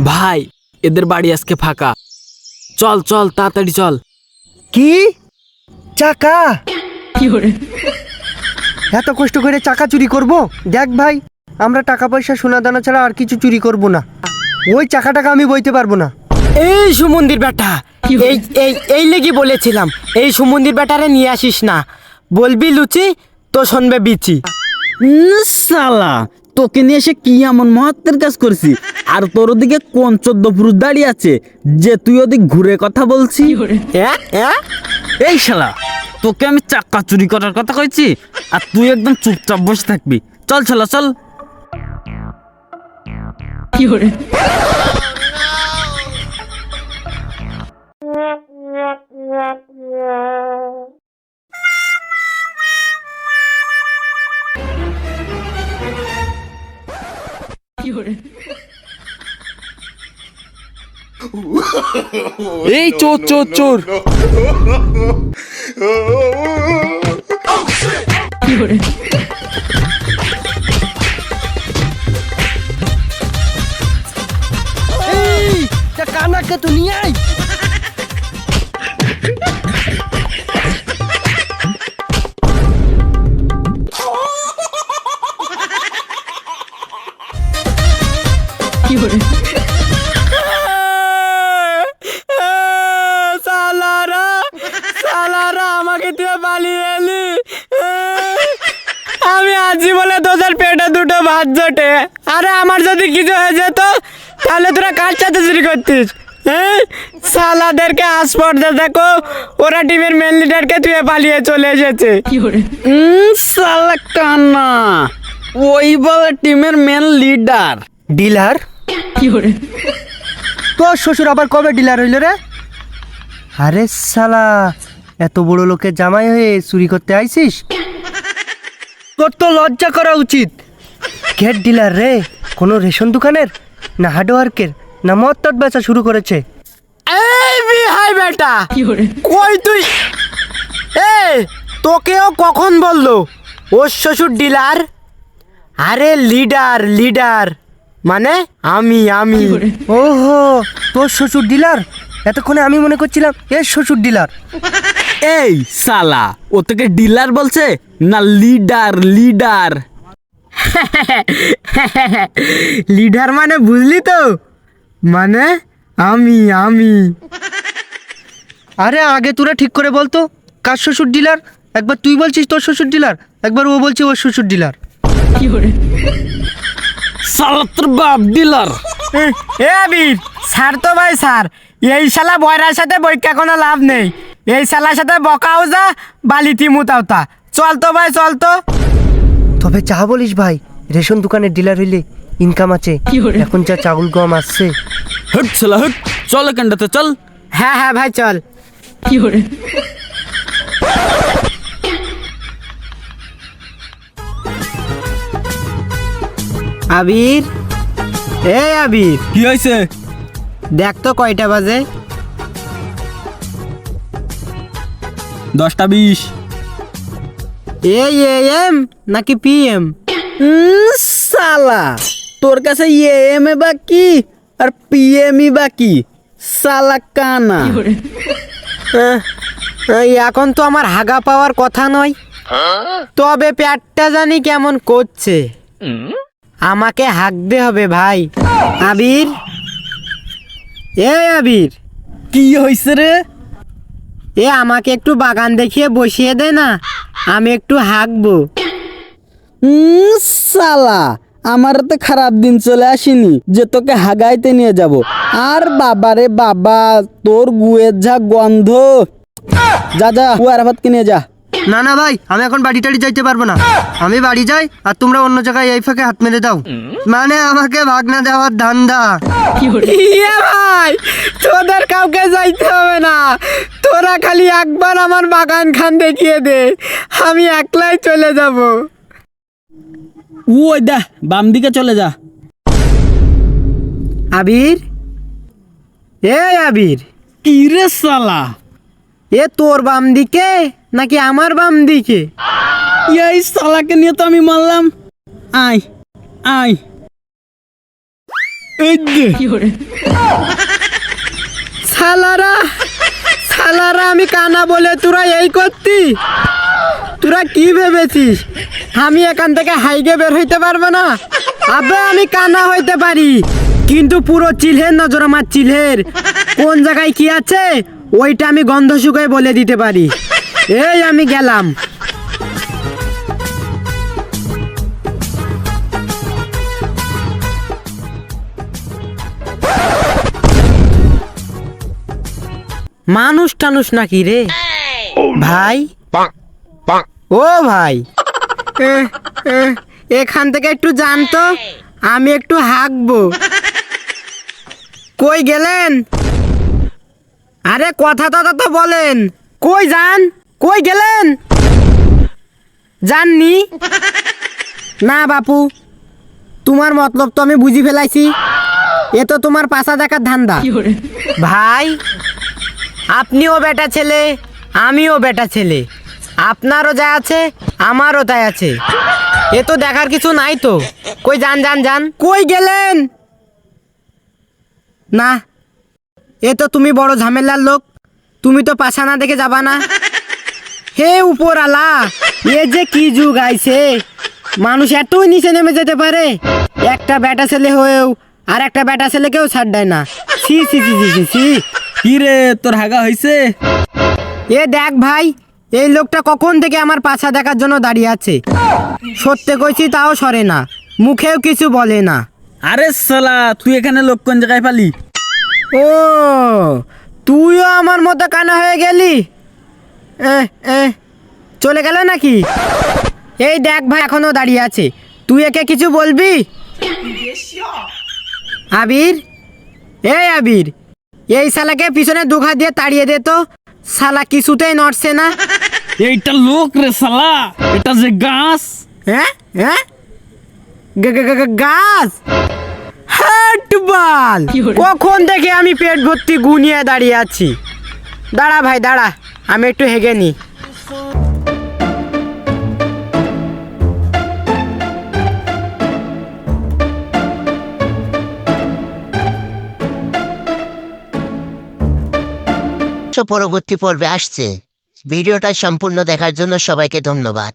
ভাই এদের বাড়ি আজকে ফাঁকা, চল চল তাড়াতাড়ি চল। কি চাকা? এত কষ্ট করে চাকা চুরি করব? দেখ ভাই, আমরা টাকা পয়সা সোনা দানা ছাড়া আর কিছু চুরি করব না। ওই চাকাটাকে আমি বইতে পারবো না। এই সুমন্দির বেটা, এই এই এই লেগে বলেছিলাম এই সুমন্দির বেটারে নিয়ে আসিস না। বলবি লুচি তো শুনবে বিচি। শালা তোকে নিয়ে এসে কি এমন মহত্বের কাজ করছি? আর তোর ওদিকে কোন 14 পুরুষ দাঁড়িয়ে আছে যে তুই ওদিক ঘুরে কথা বলছি? এই শালা তোকে আমি চাকা চুরি করার কথা কইছি আর তুই একদম চুপচাপ বসে থাকবি। চল শালা চল। এই চোর চোর চোর! এই কানাকে তো নিয়ে আয়। সালারা আমাকে তুই পালিয়ে এলি। আমি আজ বলে তোদের পেটে দুটো ভাত জোটে। আরে আমার যদি কিছু হয়ে যেত তাহলে তোরা কার সাথে চুরি করতিস? সালাদেরকে আসপর্দা দেখো, ওরা টিমের মেন লিডারকে তুই পালিয়ে চলে এসেছে। শালা কানা, ওই বলে টিমের মেন লিডার। ডিলার? তোর শ্বশুর আবার কবে ডিলার হইল রে? আরে শালা, এত বড় লোকের জামাই হয়ে চুরি করতে আইছিস? তোর তো লজ্জা করা উচিত। গেট ডিলার রে? কোনো রেশন দোকানের, না হার্ডওয়ার্কের, না মদ টদ বেচা শুরু করেছে? এই বিহাই বেটা, কই তুই? এই তোকেও কখন বললো ওর শ্বশুর ডিলার? আরে লিডার, লিডার মানে আমি। ওহো, তোর শ্বশুর ডিলার? এতক্ষণে আমি মনে করছিলাম এর শ্বশুর ডিলার। এই শালা, ও তোকে ডিলার বলছে না লিডার? লিডার লিডার মানে বুঝলি তো, মানে আমি। আরে আগে তোরা ঠিক করে বলতো কার শ্বশুর ডিলার? একবার তুই বলছিস তোর শ্বশুর ডিলার, একবার ও বলছে ওর শ্বশুর ডিলার। শালা তোর বাপ ডিলার। এ আবির স্যার তো ভাই স্যার, এই শালা বয়রার সাথে বইকা কোনো লাভ নেই। এই শালার সাথে বকাও যা, বালিতি মুতাওতা। চল তো ভাই, চল তো। তবে যা বলিস ভাই, রেশন দোকানের ডিলার হইলে ইনকাম আছে। এখন যা চাউল গম আসছে। হট শালা হট, চল এখানটাতে চল। হ্যাঁ হ্যাঁ ভাই চল। আবির, এই আবির, কি হয়েছে? দেখ তো কয়টা বাজে। 10টা 20। এই এম নাকি PM? শালা তোর কাছে AM এ বাকি আর PM ই বাকি, শালা কানা। এখন তো আমার হাগা পাওয়ার কথা নয়, তবে পেটটা জানি কেমন করছে। আমাকে হাগতে হবে ভাই। আবির, আবির, কি হয়েছে রে? আমাকে একটু বাগান দেখিয়ে বসিয়ে দে না, আমি একটু হাঁকবো। শালা আমার তো খারাপ দিন চলে আসেনি যে তোকে হাগাইতে নিয়ে যাব। আর বাবারে বাবা, তোর গুয়ের যা গন্ধ। যা যা, কুয়ার ভাত কিনে যা। না না ভাই, আমি এখন বাড়ি টাড়ি যাইতে পারবো না। আমি বাড়ি যাই আর তোমরা অন্য জায়গায় এই ফাঁকে হাত মেরে দাও। মানে আমাকে ভাগনা দেওয়ার ধান্দা। ইয়ে ভাই, তোদের কাউকে যাইতে হবে না, তোরা খালি একবার আমার বাগান খান দেখিয়ে দে, আমি একলাই চলে যাব। ওই দা বাম দিকে চলে যা। আবির, এ আবির, কি রে শালা, এ তোর বাম দিকে নাকি আমার বাম দিকে? এই শালাকে নিয়ে তো আমি মারলাম। আয় আয়, এই দে। শালারা শালারা, আমি কানা বলে তোরা এই করতি? তোরা কি ভেবেছিস আমি এখান থেকে হাইগে বের হইতে পারবো না? আবে আমি কানা হইতে পারি, কিন্তু পুরো চিলহের নজর আমার চিলহের। কোন জায়গায় কি আছে ওইটা আমি গন্ধ শুকায় বলে দিতে পারি। এই আমি গেলাম। মানুষ টানুষ নাকি রে ভাই? ও ভাই, এখান থেকে একটু জানতো, আমি একটু হাঁকবো। কই গেলেন? আরে কথা তো বলেন, কই যান, কই গেলেন? জাননি না বাপু, তোমার মতলব তো আমি বুঝি ফেলাইছি। এ তো তোমার পাশা দেখার ধান্দা। ভাই, আপনিও বেটা ছেলে, আমিও বেটা ছেলে, আপনারও যা আছে আমারও তাই আছে। এ তো দেখার কিছু নাই তো। কই যান যান যান, কই গেলেন? না, এ তো তুমি বড় ঝামেলার লোক, তুমি তো পাশা না দেখে যাবা না। হে উপরালা, এ যে কি যুগ আইছে, মানুষ এতই নিচে নেমে যেতে পারে? একটা বেটা ছেলে হয়েও আর একটা বেটা ছেলেকেও ছাড় দেয় না। সি সি সি সি সি সি। কি রে, তোর হাগা হয়েছে? এ দেখ ভাই, এই লোকটা কখন থেকে আমার পাছা দেখার জন্য দাঁড়িয়ে আছে। সত্যি কইছি তাও সরে না, মুখেও কিছু বলে না। আরে শালা, তুই এখানে লোক কোন জায়গায় পালি? ও, তুইও আমার মতো কানা হয়ে গেলি? চলে গেল নাকি? এই দেখ ভাই, এখনো দাঁড়িয়ে আছে, তুই একে কিছু বলবি? আবির, এই আবির, এই শালাকে পিছনে দুঘা দিয়ে তাড়িয়ে দে তো, শালা কিছুতেই নড়ছে না। এইটা লোক রে শালা, এটা যে গাছ। হ্যাঁ হ্যাঁ, গাছ? হাটবাল, কখন থেকে আমি পেট ভর্তি গুনিয়ে দাঁড়িয়ে আছি। দাঁড়া ভাই দাঁড়া, আমি একটু হেগে নি। পরবর্তী পর্বে আসছে। ভিডিওটা সম্পূর্ণ দেখার জন্য সবাইকে ধন্যবাদ।